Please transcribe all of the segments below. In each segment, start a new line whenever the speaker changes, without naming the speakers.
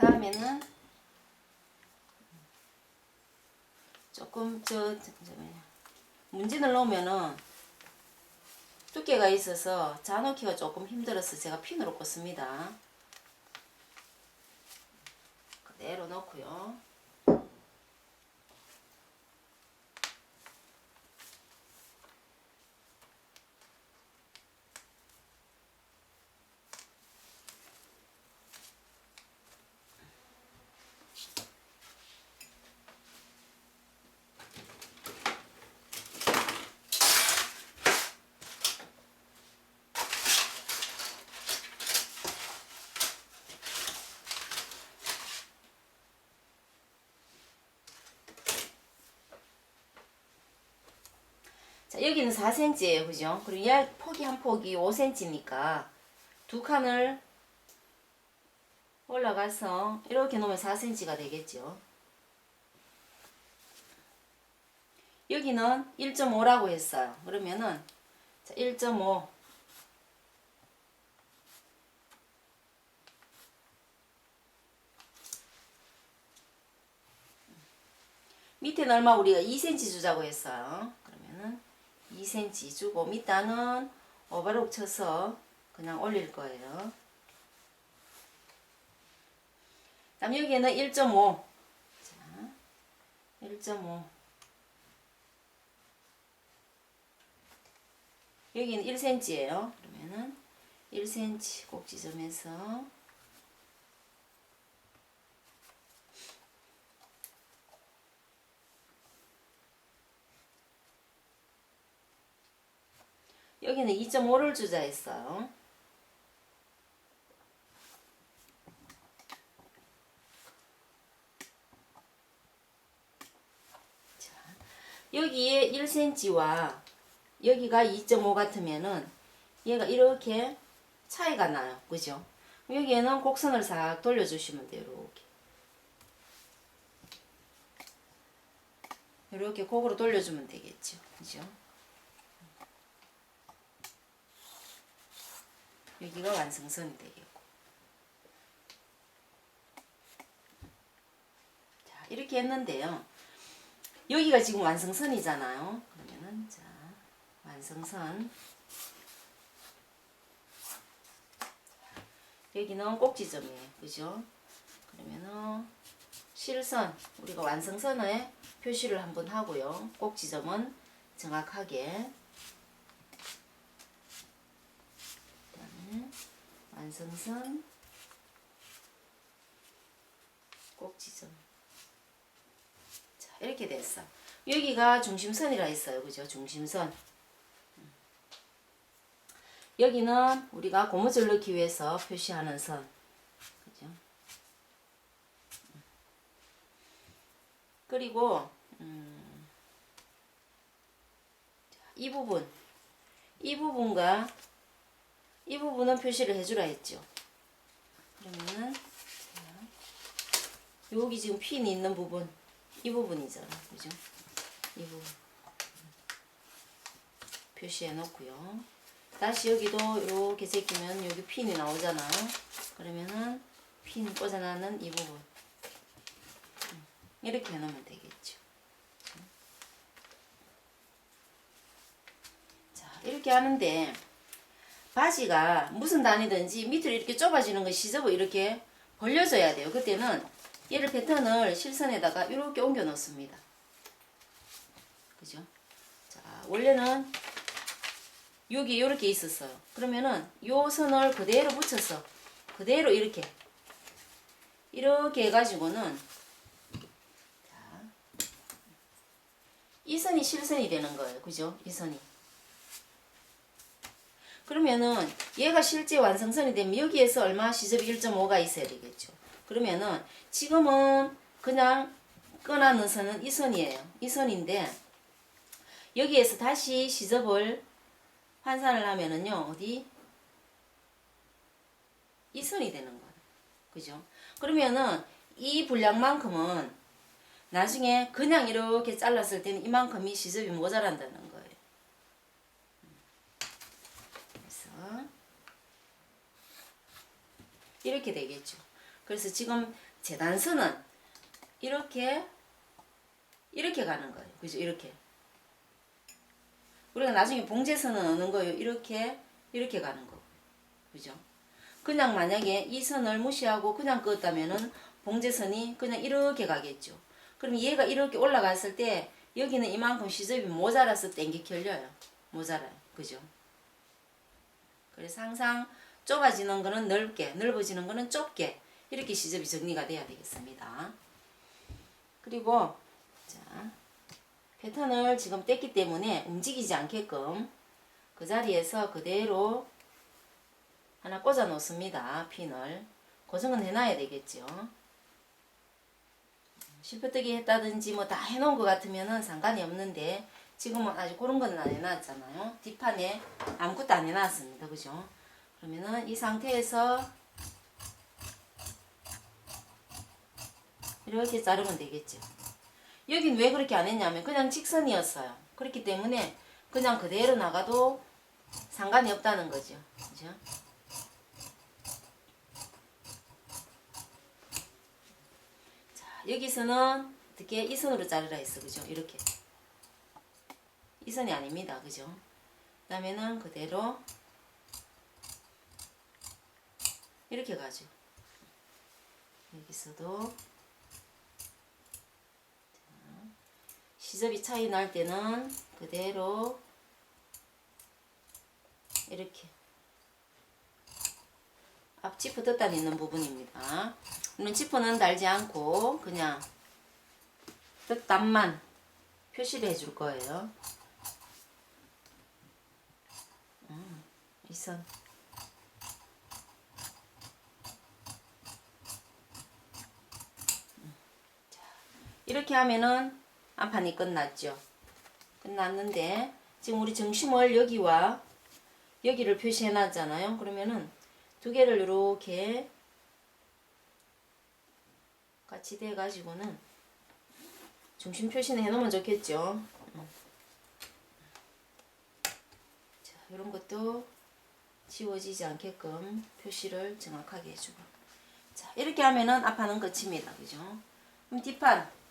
다음에는 조금 문진을 놓으면은 두께가 있어서 자놓기가 조금 힘들어서 제가 핀으로 꽂습니다. 그대로 놓고요. 자, 여기는 4cm예요. 그죠? 그리고 이 폭이 한 폭이 5cm니까 두 칸을 올라가서 이렇게 놓으면 4cm가 되겠죠. 여기는 1.5라고 했어요. 그러면은 자, 1.5 밑에는 얼마 우리가 2cm 주자고 했어요. 그러면은 2cm 주고 밑단은 오버록 쳐서 그냥 올릴 거예요. 다음 여기에는 1.5 자, 1.5 여기는 1cm예요. 그러면은 1cm 꼭지점에서 여기는 2.5를 주자 했어요. 자, 여기에 1cm와 여기가 2.5 같으면은 얘가 이렇게 차이가 나요. 그죠? 여기에는 곡선을 싹 돌려주시면 돼요. 이렇게 곡으로 돌려주면 되겠죠. 그죠? 여기가 완성선이 되겠고. 자, 이렇게 했는데요. 여기가 지금 완성선이잖아요. 그러면은, 자, 완성선. 여기는 꼭지점이에요. 그죠? 그러면은, 실선, 우리가 완성선에 표시를 한번 하고요. 꼭지점은 정확하게. 완성선 꼭지점. 자, 이렇게 됐어. 여기가 중심선이라 했어요. 그죠? 중심선. 여기는 우리가 고무줄 넣기 위해서 표시하는 선. 그죠? 그리고 이 부분과 이 부분은 표시를 해주라 했죠. 그러면은 여기 지금 핀이 있는 부분, 이 부분이잖아, 그죠? 이 부분 표시해 놓고요. 다시 여기도 이렇게 제끼면 여기 핀이 나오잖아. 그러면은 핀 꽂아놨는 이 부분 이렇게 해놓으면 되겠죠. 자, 이렇게 하는데 바지가 무슨 단이든지 밑으로 이렇게 좁아지는 거 시접을 이렇게 벌려줘야 돼요. 그때는 얘를 패턴을 실선에다가 이렇게 옮겨 놓습니다. 그죠? 자, 원래는 여기 이렇게 있었어요. 그러면은 요 선을 그대로 붙여서 그대로 이렇게 해가지고는 자, 이 선이 실선이 되는 거예요. 그죠? 이 선이. 그러면은 얘가 실제 완성선이 되면 여기에서 얼마 시접이 1.5가 있어야 되겠죠. 그러면은 지금은 그냥 꺼놓는 선은 이 선이에요. 이 선인데 여기에서 다시 시접을 환산을 하면은요. 어디? 이 선이 되는 거예요. 그죠? 그러면은 이 분량만큼은 나중에 그냥 이렇게 잘랐을 때는 이만큼이 시접이 모자란다는 거예요. 그래서 이렇게 되겠죠. 그래서 지금 재단선은 이렇게 가는 거예요. 그죠? 이렇게. 우리가 나중에 봉제선은 어느 거예요? 이렇게 가는 거. 그죠? 그냥 만약에 이 선을 무시하고 그냥 그었다면은 봉제선이 그냥 이렇게 가겠죠. 그럼 얘가 이렇게 올라갔을 때 여기는 이만큼 시접이 모자라서 땡겨 결려요. 모자라요. 그죠? 그래서 항상 좁아지는 거는 넓게, 넓어지는 거는 좁게 이렇게 시접이 정리가 돼야 되겠습니다. 그리고 자, 패턴을 지금 뗐기 때문에 움직이지 않게끔 그 자리에서 그대로 하나 꽂아 놓습니다. 핀을 고정은 해놔야 되겠죠. 실표뜨기 했다든지 뭐 다 해놓은 것 같으면은 상관이 없는데 지금은 아직 그런 거는 안 해놨잖아요. 뒷판에 아무것도 안 해놨습니다. 그죠? 그러면은 이 상태에서 이렇게 자르면 되겠죠. 여긴 왜 그렇게 안 했냐면 그냥 직선이었어요. 그렇기 때문에 그냥 그대로 나가도 상관이 없다는 거죠. 그죠? 자, 여기서는 어떻게 이 선으로 자르라 했어. 그죠? 이렇게. 이 선이 아닙니다. 그죠? 그 다음에는 그대로 이렇게 가죠. 여기서도 시접이 차이 날 때는 그대로 이렇게 앞 지퍼 덧단 있는 부분입니다. 물론 지퍼는 달지 않고 그냥 덧단만 표시를 해줄 거예요. 이 선. 이렇게 하면은 앞판이 끝났죠. 끝났는데 지금 우리 중심을 여기와 여기를 표시해 놨잖아요. 그러면은 두 개를 이렇게 같이 대 가지고는 중심 표시는 해 놓으면 좋겠죠. 자, 이런 것도 지워지지 않게끔 표시를 정확하게 해주고. 자, 이렇게 하면은 앞판은 끝입니다. 그죠? 그럼 뒷판.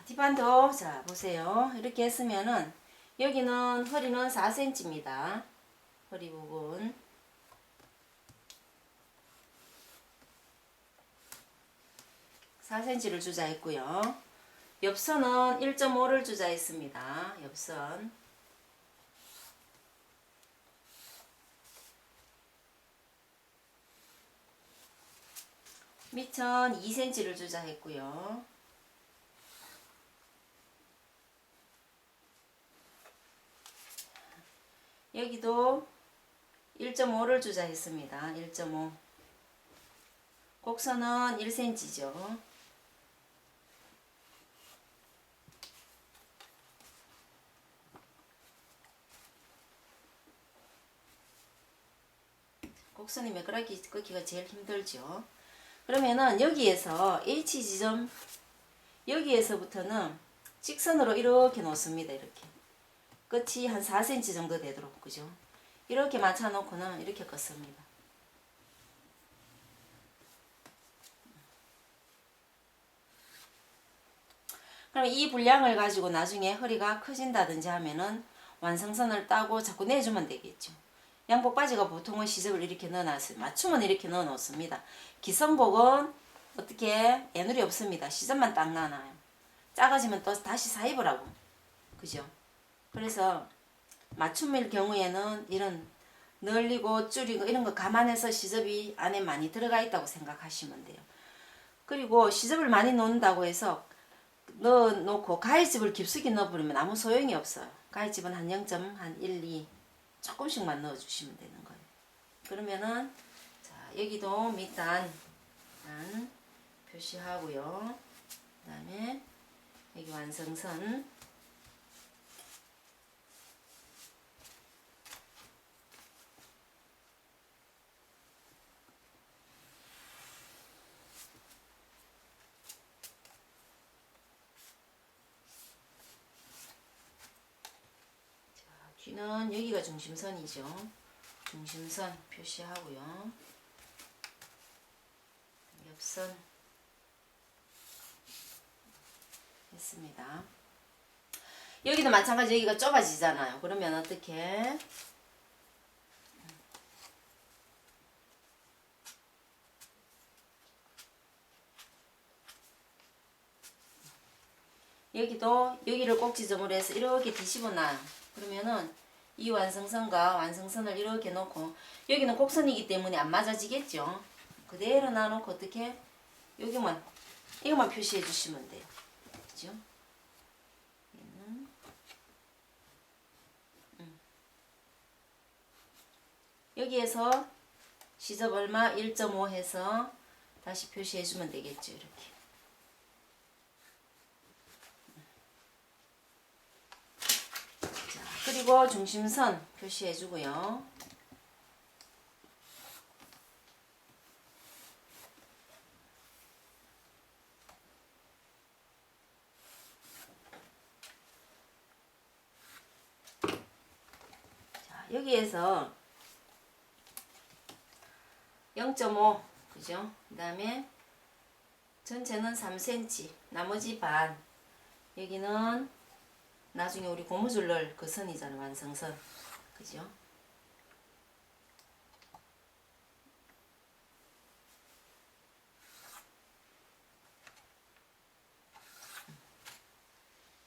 뒷판도 자 보세요. 이렇게 했으면은 여기는 허리는 4cm입니다. 허리 부분. (4cm를) 주자 했고요. 옆선은 1.5를 주자 했습니다. 옆선. 밑선 2cm를 주자 했고요. 여기도 1.5를 주자 했습니다. 1.5. 곡선은 1cm죠. 곡선이 매끄럽게 긋기가 제일 힘들죠. 그러면은 여기에서 H지점 여기에서부터는 직선으로 이렇게 놓습니다. 이렇게. 끝이 한 4cm 정도 되도록. 그죠? 이렇게 맞춰 놓고는 이렇게 긋습니다. 그럼 이 분량을 가지고 나중에 허리가 커진다든지 하면은 완성선을 따고 자꾸 내주면 되겠죠. 양복 바지가 보통은 시접을 이렇게 넣어놨어요. 맞춤은 이렇게 넣어 놓습니다. 기성복은 어떻게 애누리 없습니다. 시접만 딱 놔놔요. 작아지면 또 다시 사입으라고. 그죠? 그래서 맞춤일 경우에는 이런 늘리고 줄이고 이런 거 감안해서 시접이 안에 많이 들어가 있다고 생각하시면 돼요. 그리고 시접을 많이 넣는다고 해서 넣어놓고 가위집을 깊숙이 넣어버리면 아무 소용이 없어요. 가위집은 한 0.1, 2 조금씩만 넣어주시면 되는 거예요. 그러면은 자 여기도 밑단 표시하고요. 그 다음에 여기 완성선 여기는 여기가 중심선이죠. 중심선 표시하고요. 옆선 했습니다. 여기도 마찬가지 여기가 좁아지잖아요. 그러면 어떻게 여기도 여기를 꼭지점으로 해서 이렇게 뒤집어 놔요. 그러면은 이 완성선과 완성선을 이렇게 놓고 여기는 곡선이기 때문에 안 맞아지겠죠. 그대로 놔놓고 어떻게 여기만 이것만 표시해 주시면 돼요. 그죠? 얘는 여기에서 시접 얼마 1.5 해서 다시 표시해 주면 되겠죠. 이렇게. 그리고 중심선 표시해 주고요. 자, 여기에서 0.5 그죠? 그 다음에 전체는 3cm 나머지 반 여기는 나중에 우리 고무줄 넣을 그 선이잖아. 완성선 그죠?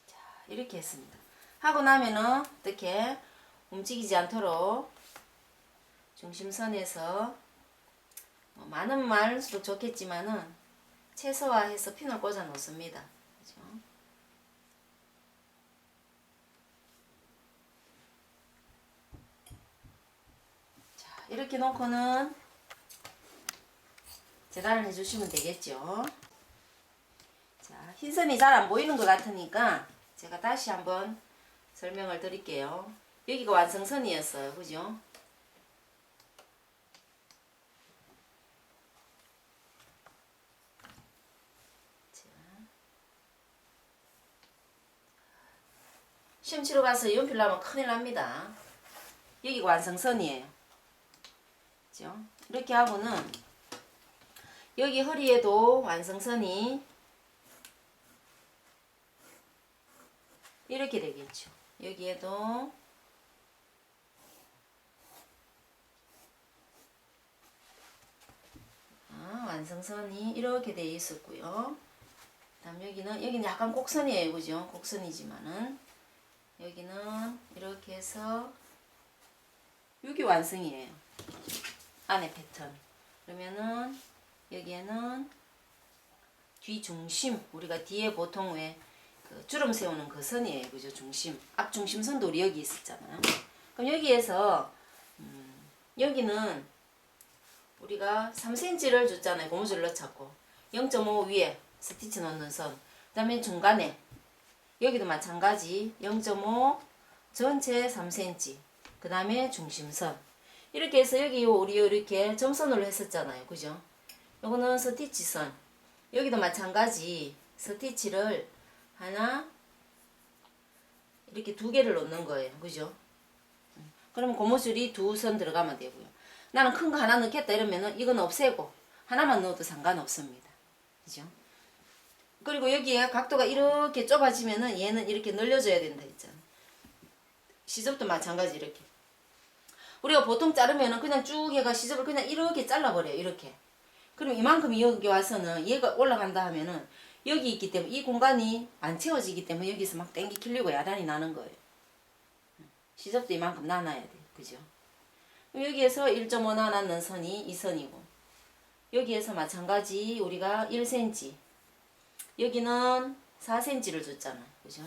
자 이렇게 했습니다. 하고 나면은 어떻게 움직이지 않도록 중심선에서 많으면 많을수록 좋겠지만은 최소화해서 핀을 꽂아 놓습니다. 그죠? 자, 이렇게 놓고는 재단을 해주시면 되겠죠. 자, 흰선이 잘 안 보이는 것 같으니까 제가 다시 한번 설명을 드릴게요. 여기가 완성선이었어요. 그죠? 시험 치러 가서 연필 나면 큰일 납니다. 여기가 완성선이에요. 그죠? 이렇게 하고는 여기 허리에도 완성선이 이렇게 되겠죠. 여기에도 완성선이 이렇게 되어 있었고요. 다음 여기는 약간 곡선이에요. 그죠? 곡선이지만은 여기는 이렇게 해서 여기 완성이에요. 안에 패턴. 그러면은 여기에는 뒤 중심 우리가 뒤에 보통 왜 그 주름 세우는 그 선이에요. 그죠? 중심. 앞 중심선도 우리 여기 있었잖아요. 그럼 여기에서 여기는 우리가 3cm를 줬잖아요. 고무줄 넣자고 0.5 위에 스티치 넣는 선. 그 다음에 중간에 여기도 마찬가지 0.5 전체 3cm 그 다음에 중심선 이렇게 해서 여기 우리 이렇게 점선으로 했었잖아요. 그죠? 요거는 스티치선 여기도 마찬가지 스티치를 하나 이렇게 두 개를 넣는 거예요. 그죠? 그러면 고무줄이 두 선 들어가면 되고요. 나는 큰 거 하나 넣겠다 이러면은 이건 없애고 하나만 넣어도 상관없습니다. 그죠? 그리고 여기에 각도가 이렇게 좁아지면은 얘는 이렇게 늘려줘야 된다 했잖아. 시접도 마찬가지 이렇게. 우리가 보통 자르면은 그냥 쭉 얘가 시접을 그냥 이렇게 잘라버려요. 이렇게. 그럼 이만큼 여기 와서는 얘가 올라간다 하면은 여기 있기 때문에 이 공간이 안 채워지기 때문에 여기서 막 땡기 킬리고 야단이 나는 거예요. 시접도 이만큼 나눠야 돼. 그죠? 여기에서 1.5 나눠는 선이 이 선이고 여기에서 마찬가지 우리가 1cm 여기는 4cm를 줬잖아. 그죠?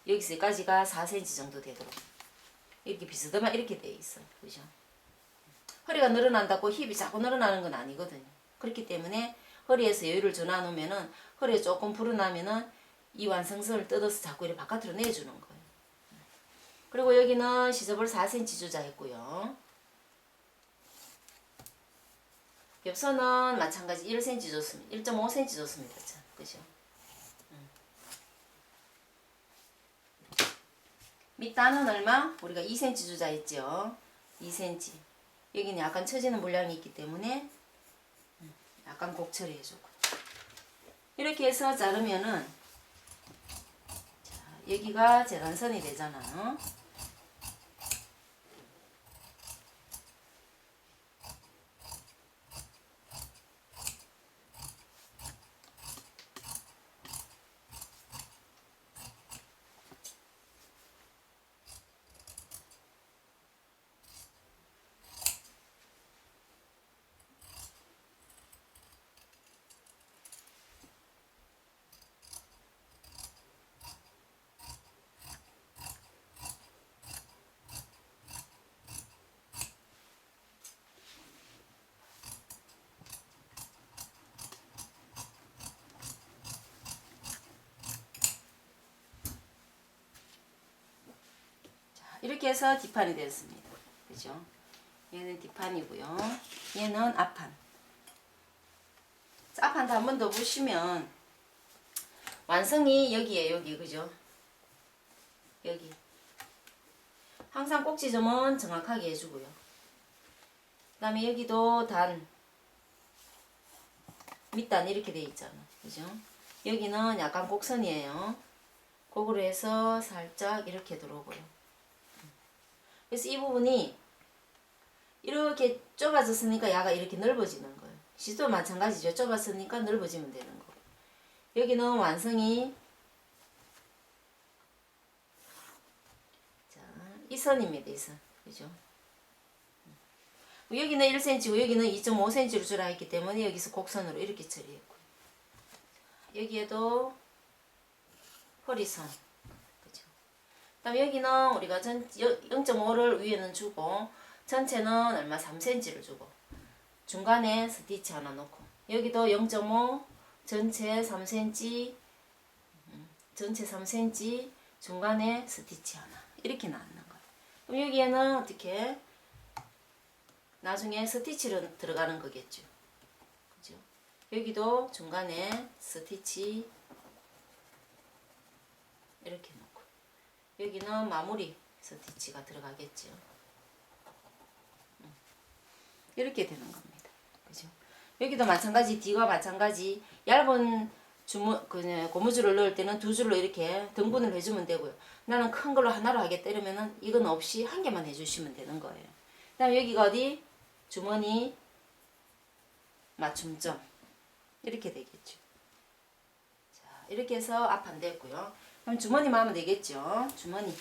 여기서까지가 4cm 정도 되도록 이렇게 비스듬하게 이렇게 돼 있어요. 그죠? 허리가 늘어난다고 힙이 자꾸 늘어나는 건 아니거든요. 그렇기 때문에 허리에서 여유를 줘놔 놓으면은 허리에 조금 불어나면은 이 완성선을 뜯어서 자꾸 이렇게 바깥으로 내주는 거예요. 그리고 여기는 시접을 4cm 주자 했고요. 옆선은 마찬가지 1cm 줬습니다. 1.5cm 줬습니다. 그죠? 밑단은 얼마? 우리가 2cm 주자 했죠. 2cm. 여기는 약간 처지는 물량이 있기 때문에 약간 곡 처리해주고. 이렇게 해서 자르면은 자, 여기가 재단선이 되잖아. 이렇게 해서 뒷판이 되었습니다. 그죠? 얘는 뒷판이고요. 얘는 앞판. 앞판도 한 번 더 보시면 완성이 여기에 여기 그죠? 여기. 항상 꼭지점은 정확하게 해주고요. 그 다음에 여기도 단 밑단 이렇게 돼 있잖아. 그죠? 여기는 약간 곡선이에요. 곡으로 해서 살짝 이렇게 들어오고요. 그래서 이 부분이 이렇게 좁아졌으니까 야가 이렇게 넓어지는 거예요. 시도 마찬가지죠. 좁았으니까 넓어지면 되는 거고. 여기는 완성이 자, 이 선입니다. 이 선. 그죠? 여기는 1cm고 여기는 2.5cm로 주라 했기 때문에 여기서 곡선으로 이렇게 처리했고요. 여기에도 허리선. 그죠? 그다음 여기는 우리가 0.5를 위에는 주고 전체는 얼마 3cm를 주고 중간에 스티치 하나 놓고 여기도 0.5 전체 3cm 전체 3cm 중간에 스티치 하나 이렇게 나왔는 거예요. 그럼 여기에는 어떻게 나중에 스티치로 들어가는 거겠죠. 그죠? 여기도 중간에 스티치 이렇게 놓고 여기는 마무리 스티치가 들어가겠죠. 이렇게 되는 겁니다. 그죠? 여기도 마찬가지, 뒤와 마찬가지, 얇은 고무줄을 넣을 때는 두 줄로 이렇게 등분을 해주면 되고요. 나는 큰 걸로 하나로 하겠다 이러면은 이건 없이 한 개만 해주시면 되는 거예요. 그 다음에 여기가 어디? 주머니 맞춤점. 이렇게 되겠죠. 자, 이렇게 해서 앞판 됐고요. 그럼 주머니만 하면 되겠죠. 주머니.